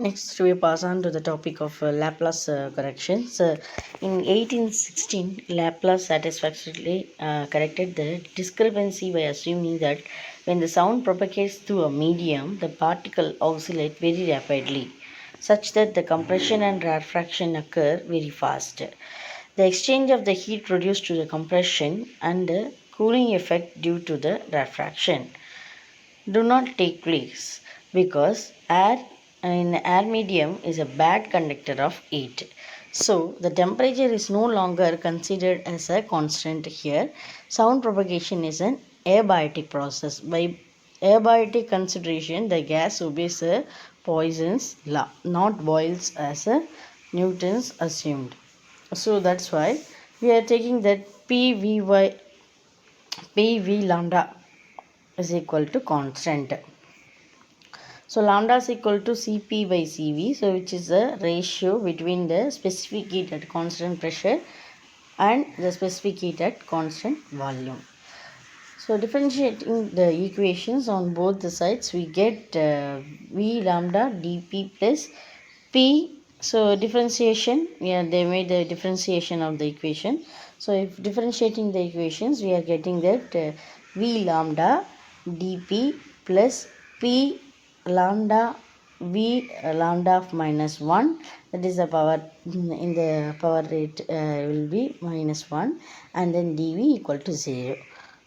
Next, we pass on to the topic of Laplace corrections. In 1816, Laplace satisfactorily corrected the discrepancy by assuming that when the sound propagates through a medium, the particle oscillate very rapidly, such that the compression and rarefaction occur very fast. The exchange of the heat produced to the compression and the cooling effect due to the rarefaction do not take place because air in air medium is a bad conductor of heat. So the temperature is no longer considered as a constant here. Sound propagation is an abiotic process. By abiotic consideration, the gas obeys a Poisson's law, not Boyle's as a Newton's assumed. So that's why we are taking that PV lambda is equal to constant. So lambda is equal to Cp by Cv, so which is the ratio between the specific heat at constant pressure and the specific heat at constant volume. So differentiating the equations on both the sides, we get V lambda dP plus P. So differentiation, they made the differentiation of the equation. So if differentiating the equations, we are getting that V lambda dP plus P lambda V lambda of minus 1, that is the power in the power rate will be minus 1, and then dV equal to 0.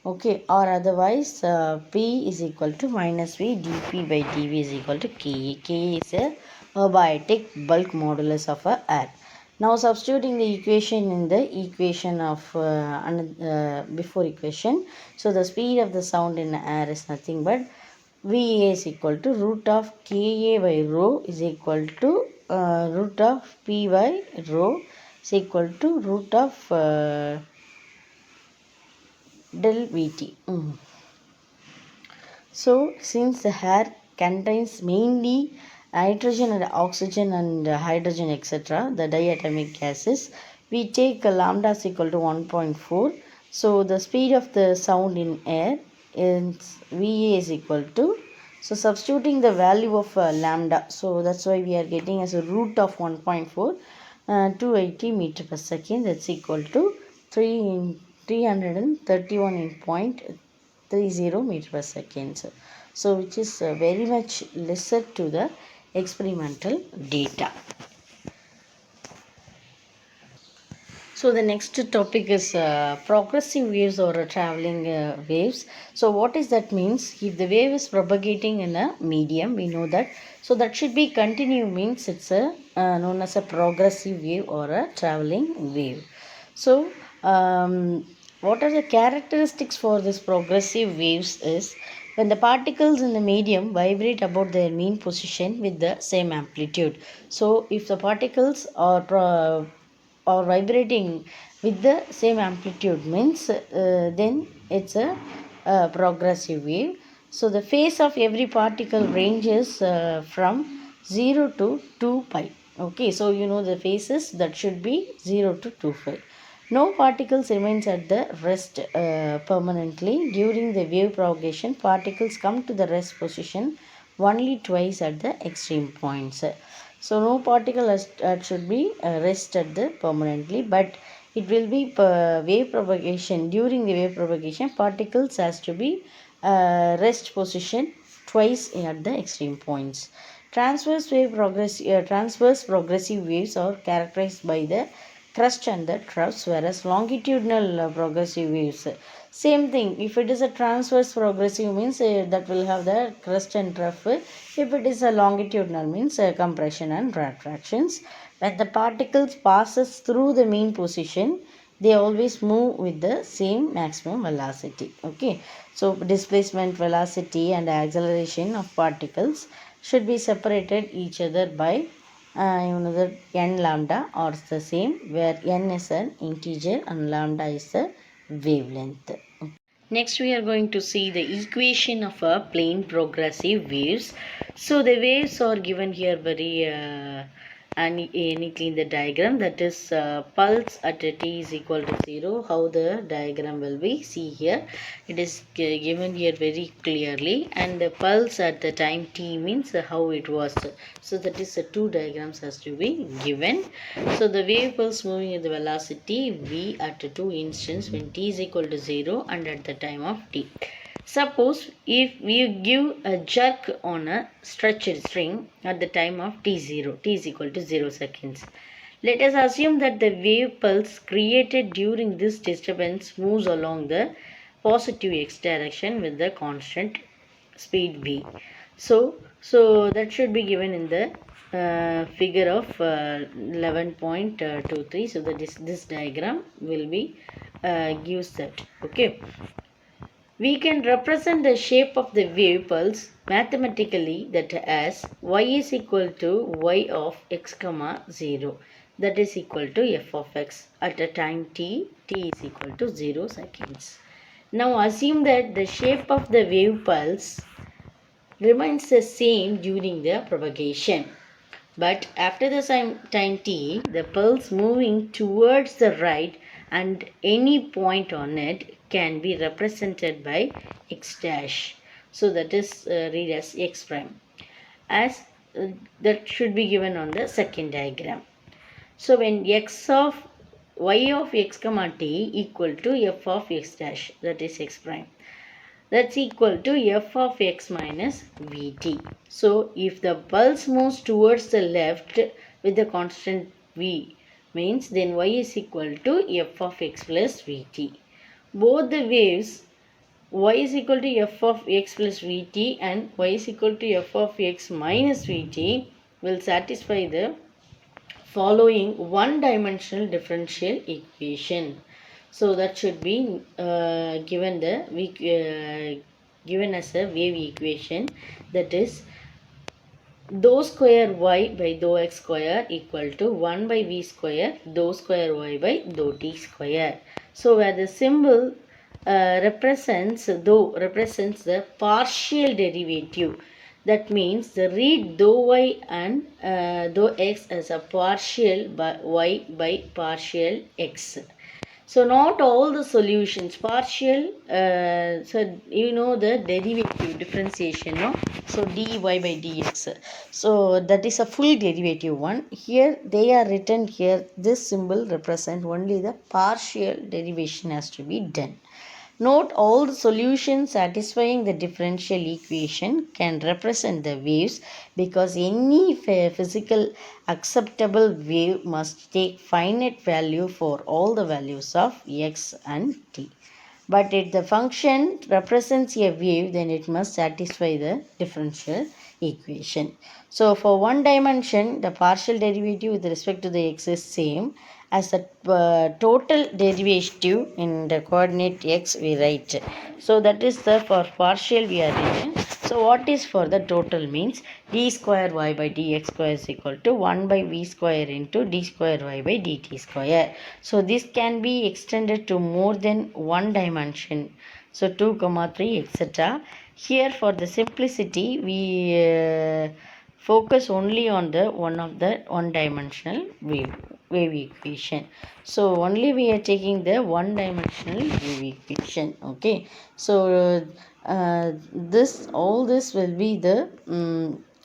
Okay, or otherwise P is equal to minus V dP by dV is equal to K. K is a abiotic bulk modulus of air. Now substituting the equation in the equation of before equation. So the speed of the sound in air is nothing but VA is equal to root of KA by rho is equal to root of P by rho is equal to root of del Vt. So since the air contains mainly nitrogen and oxygen and hydrogen etc., the diatomic gases, we take a lambda is equal to 1.4. So the speed of the sound in air is Va is equal to, so substituting the value of lambda, so that's why we are getting as a root of 1.4, 280 meter per second, that's equal to 331.30 meter per second. So which is very much lesser to the experimental data. So the next topic is progressive waves or traveling waves. So what is that means? If the wave is propagating in a medium, we know that. So that should be continue means it's a known as a progressive wave or a traveling wave. So what are the characteristics for this progressive waves is when the particles in the medium vibrate about their mean position with the same amplitude. So if the particles are or vibrating with the same amplitude means then it's a progressive wave. So the phase of every particle ranges from 0 to 2 pi. Okay, so you know the phases that should be 0 to 2 pi. No particles remains at the rest permanently. During the wave propagation, particles come to the rest position only twice at the extreme points. So no particle should be rest at the permanently, but it will be wave propagation. During the wave propagation, particles has to be rest position twice at the extreme points. Transverse progressive waves are characterized by the crust and the troughs, whereas longitudinal progressive waves, same thing. If it is a transverse progressive means that will have the crust and trough. If it is a longitudinal means compression and retractions. When the particles passes through the mean position, they always move with the same maximum velocity. Okay, so displacement velocity and acceleration of particles should be separated each other by that n lambda or the same, where n is an integer and lambda is the wavelength. Next we are going to see the equation of a plane progressive waves. So the waves are given here very neatly in the diagram, that is pulse at t is equal to 0. How the diagram will be, see here, it is given here very clearly, and the pulse at the time t means how it was. So that is two diagrams has to be given. So the wave pulse moving at the velocity v at 2 instants when t is equal to 0 and at the time of t. Suppose if we give a jerk on a stretched string at the time of t0, t is equal to 0 seconds. Let us assume that the wave pulse created during this disturbance moves along the positive x direction with the constant speed v. So that should be given in the figure of 11.23. So that is, this diagram will be gives that. Okay. We can represent the shape of the wave pulse mathematically, that as y is equal to y of x comma 0, that is equal to f of x at a time t is equal to 0 seconds. Now assume that the shape of the wave pulse remains the same during the propagation. But after the same time t, the pulse moving towards the right and any point on it can be represented by x dash. So that is read as x prime. As that should be given on the second diagram. So when x of y of x comma t equal to f of x dash, that is x prime, that's equal to f of x minus vt. So if the pulse moves towards the left with the constant v, means then y is equal to f of x plus vt. Both the waves y is equal to f of x plus vt and y is equal to f of x minus vt will satisfy the following one-dimensional differential equation. So that should be given as a wave equation, that is dou square y by dou x square equal to 1 by v square dou square y by dou t square. So where the symbol represents the partial derivative, that means the read dou y and dou x as a partial by y by partial x. So not all the solutions partial, so you know the derivative differentiation, no? So dy by dx. So that is a full derivative one. Here they are written here. This symbol represent only the partial derivation has to be done. Note all the solutions satisfying the differential equation can represent the waves, because any physical acceptable wave must take finite value for all the values of x and t. But if the function represents a wave, then it must satisfy the differential equation. So for one dimension, the partial derivative with respect to the x is same as the total derivative in the coordinate x we write. So that is the for partial we are written. So what is for the total means d square y by dx square is equal to 1 by v square into d square y by dt square. So this can be extended to more than one dimension. So 2, 3, etc. Here for the simplicity we focus only on the one dimensional wave equation. So only we are taking the one dimensional wave equation. Okay. So all this will be the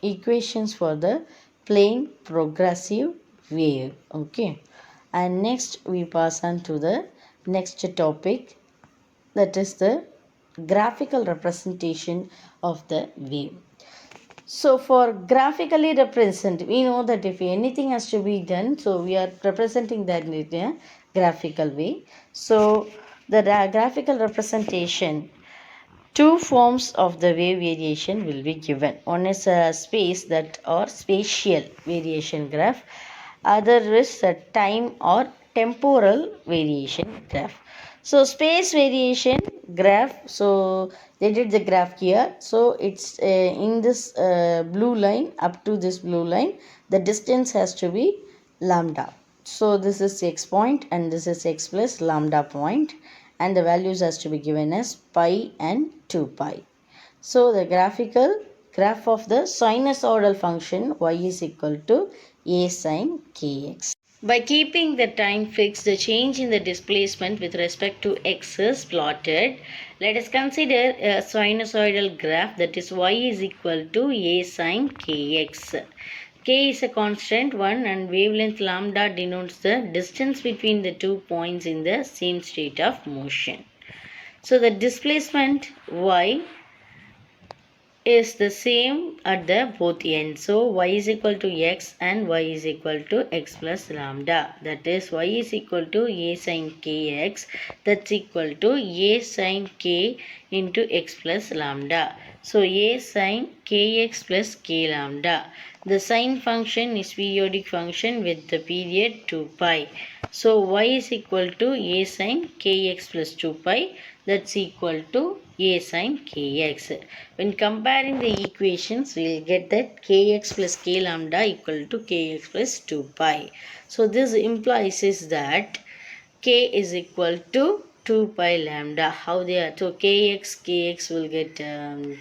equations for the plane progressive wave. Okay. And next we pass on to the next topic, that is the graphical representation of the wave. So for graphically represent, we know that if anything has to be done, so we are representing that in a graphical way. So the graphical representation, two forms of the wave variation will be given. One is a space that or spatial variation graph. Other is a time or temporal variation graph. So space variation graph, so they did the graph here. So it's in this blue line, up to this blue line, the distance has to be lambda. So this is x point and this is x plus lambda point, and the values has to be given as pi and 2 pi. So the graphical graph of the sinusoidal function y is equal to a sine kx. By keeping the time fixed, the change in the displacement with respect to x is plotted. Let us consider a sinusoidal graph, that is y is equal to a sine kx. K is a constant one and wavelength lambda denotes the distance between the 2 points in the same state of motion. So the displacement y is the same at the both ends. So y is equal to x and y is equal to x plus lambda. That is y is equal to a sine kx. That's equal to a sine k into x plus lambda. So a sine kx plus k lambda. The sine function is periodic function with the period 2 pi. So y is equal to a sine kx plus 2 pi. That's equal to a sine kx. When comparing the equations, we will get that kx plus k lambda equal to kx plus 2 pi. So this implies is that k is equal to 2 pi lambda. How they are? So kx will get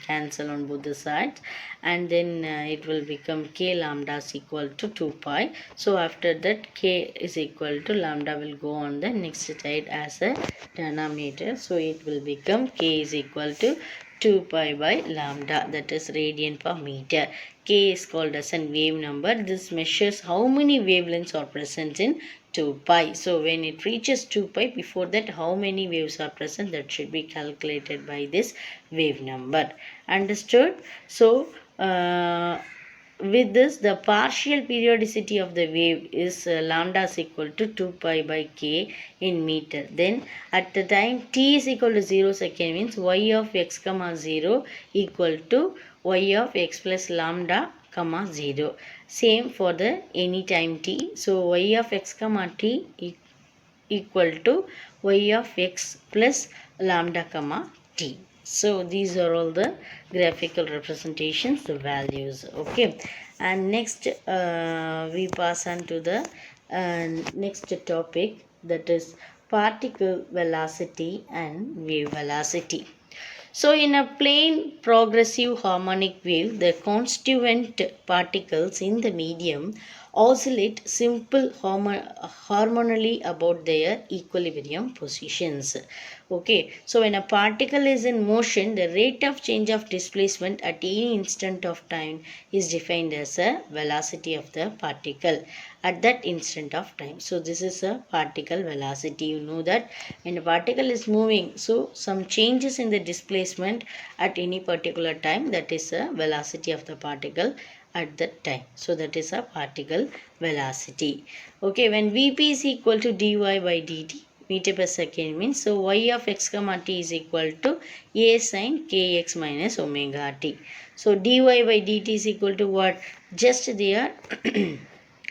cancelled on both the sides, and then it will become k lambda is equal to 2 pi. So after that k is equal to lambda will go on the next side as a denominator. So it will become k is equal to 2 pi by lambda, that is radian per meter. K is called as a wave number. This measures how many wavelengths are present in 2 pi. So when it reaches 2 pi, before that how many waves are present, that should be calculated by this wave number. Understood? So with this, the partial periodicity of the wave is lambda is equal to 2 pi by k in meter. Then at the time t is equal to 0 second means y of x comma 0 equal to y of x plus lambda comma 0. Same for the any time t. So y of x comma t equal to y of x plus lambda comma t. So these are all the graphical representations, the values. Okay, and next we pass on to the next topic, that is particle velocity and wave velocity. So in a plane progressive harmonic wave, the constituent particles in the medium oscillate harmoniously about their equilibrium positions. Okay, so when a particle is in motion, the rate of change of displacement at any instant of time is defined as a velocity of the particle at that instant of time. So this is a particle velocity. You know that when a particle is moving, so some changes in the displacement at any particular time, that is a velocity of the particle at that time. So that is a particle velocity. Okay, when Vp is equal to dy by dt meter per second means, so y of x comma t is equal to a sine kx minus omega t. So dy by dt is equal to what? Just they are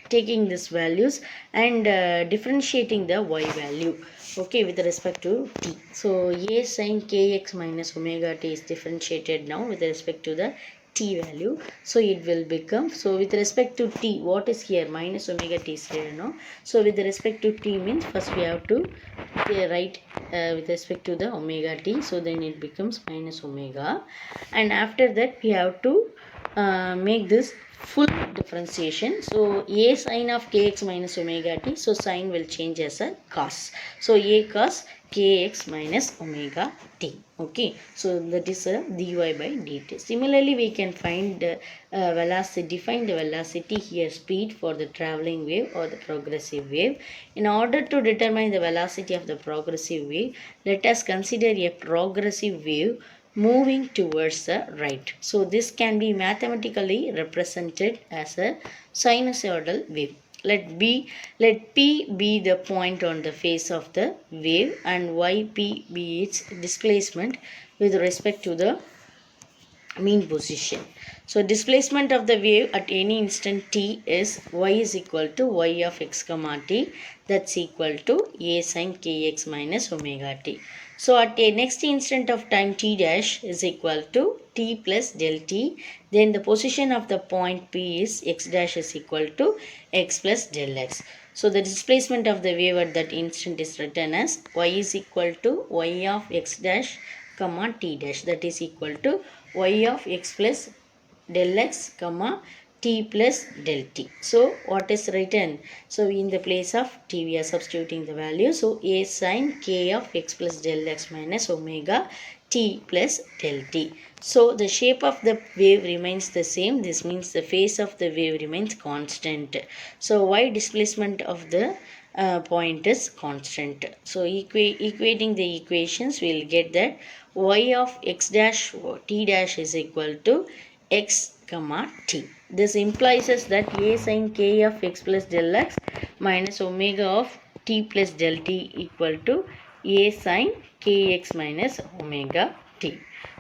taking these values and differentiating the y value, okay, with respect to t. So a sine kx minus omega t is differentiated now with respect to the t value. So it will become, so with respect to t, what is here? Minus omega t is here, no? So with respect to t means first we have to write with respect to the omega t. So then it becomes minus omega, and after that we have to make this full differentiation. So a sine of kx minus omega t, so sine will change as a cos. So a cos kx minus omega t. Okay, so that is a dy by dt. Similarly, we can find velocity, define the velocity here, speed for the traveling wave or the progressive wave. In order to determine the velocity of the progressive wave, let us consider a progressive wave moving towards the right. So this can be mathematically represented as a sinusoidal wave. Let P be the point on the face of the wave and Yp be its displacement with respect to the mean position. So displacement of the wave at any instant t is y is equal to y of x comma t, that's equal to a sine kx minus omega t. So at a next instant of time t dash is equal to t plus del t, then the position of the point P is x dash is equal to x plus del x. So the displacement of the wave at that instant is written as y is equal to y of x dash comma t dash, that is equal to y of x plus del x comma t plus del t. So what is written? So in the place of t we are substituting the value. So a sin k of x plus del x minus omega t plus del t. So the shape of the wave remains the same. This means the phase of the wave remains constant. So y displacement of the point is constant. So equating the equations, we will get that y of x dash t dash is equal to x comma t. This implies us that a sin k of x plus del x minus omega of t plus del t equal to a sin kx minus omega t.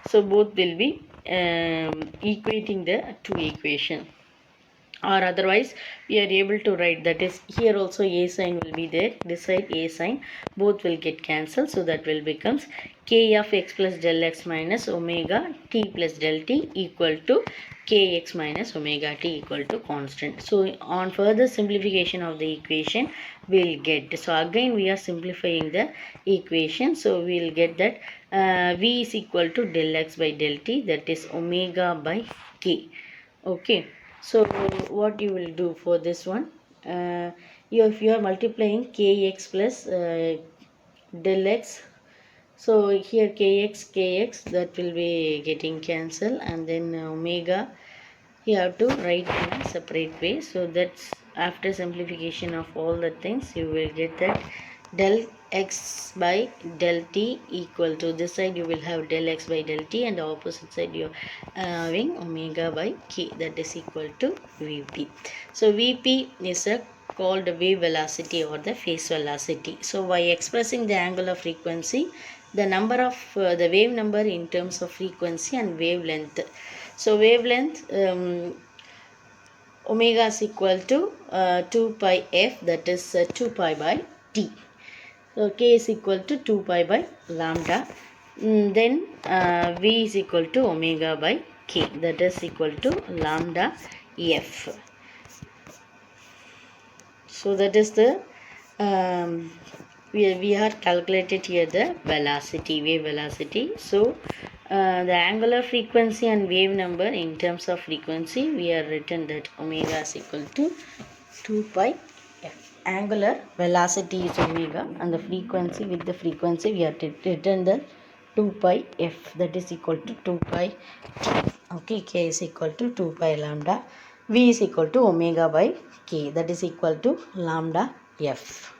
So both will be equating the two equations, or otherwise we are able to write, that is here also a sign will be there, this side a sign, both will get cancelled. So that will becomes k of x plus del x minus omega t plus del t equal to kx minus omega t equal to constant. So on further simplification of the equation we will get, so again we are simplifying the equation. So we will get that v is equal to del x by del t, that is omega by k. Okay, so what you will do for this one, if you are multiplying kx plus del x, so here kx that will be getting cancelled, and then omega you have to write in a separate way. So that's after simplification of all the things, you will get that del x by del t equal to, this side you will have del x by del t, and the opposite side you are having omega by k, that is equal to vp. So vp is a called wave velocity or the phase velocity. So by expressing the angular frequency, the number of the wave number in terms of frequency and wavelength. So wavelength omega is equal to 2 pi f, that is 2 pi by t. So k is equal to 2 pi by lambda. Then v is equal to omega by k, that is equal to lambda f. So that is the we are calculated here the velocity, wave velocity. So the angular frequency and wave number in terms of frequency, we are written that omega is equal to 2 pi f. Angular velocity is omega, and the frequency, with the frequency we are written the 2 pi f, that is equal to 2 pi t. Okay, k is equal to 2 pi lambda, v is equal to omega by k, that is equal to lambda f.